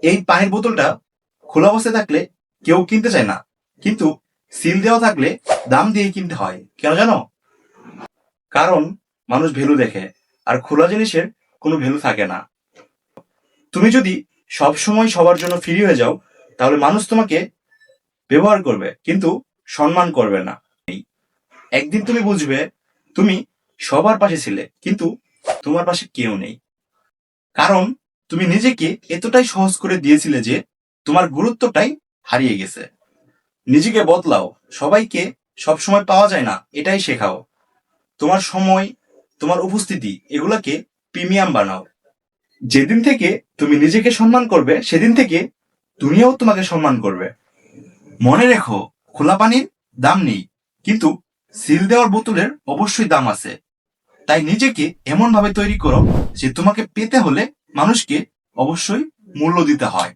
এই পানির বোতলটা খোলা অবস্থায় থাকলে কেউ কিনতে চায় না, কিন্তু সিল দেওয়া থাকলে দাম দিয়ে কিনতে হয়। কেন জানো? কারণ মানুষ ভ্যালু দেখে, আর খোলা জিনিসের কোনো ভ্যালু থাকে না। তুমি যদি সব সময় সবার জন্য ফ্রি হয়ে যাও, তাহলে মানুষ তোমাকে ব্যবহার করবে কিন্তু সম্মান করবে না। একদিন তুমি বুঝবে তুমি সবার পাশে ছিলে, কিন্তু তোমার পাশে কেউ নেই। কারণ তুমি নিজেকে এতটাই সহজ করে দিয়েছিলে যে তোমার গুরুত্বটাই হারিয়ে গেছে। নিজেকে বদলাও, সবাইকে সবসময় পাওয়া যায় না এটাই শেখাও। তোমার সময়, তোমার উপস্থিতি এগুলাকে প্রিমিয়াম বানাও। যেদিন থেকে তুমি নিজেকে সম্মান করবে, সেদিন থেকে দুনিয়াও তোমাকে সম্মান করবে। মনে রেখো, খোলা পানির দাম নেই, কিন্তু সিল দেওয়ার বোতলের অবশ্যই দাম আছে। তাই নিজেকে এমন ভাবে তৈরি করো যে তোমাকে পেতে হলে মানুষকে অবশ্যই মূল্য দিতে হয়।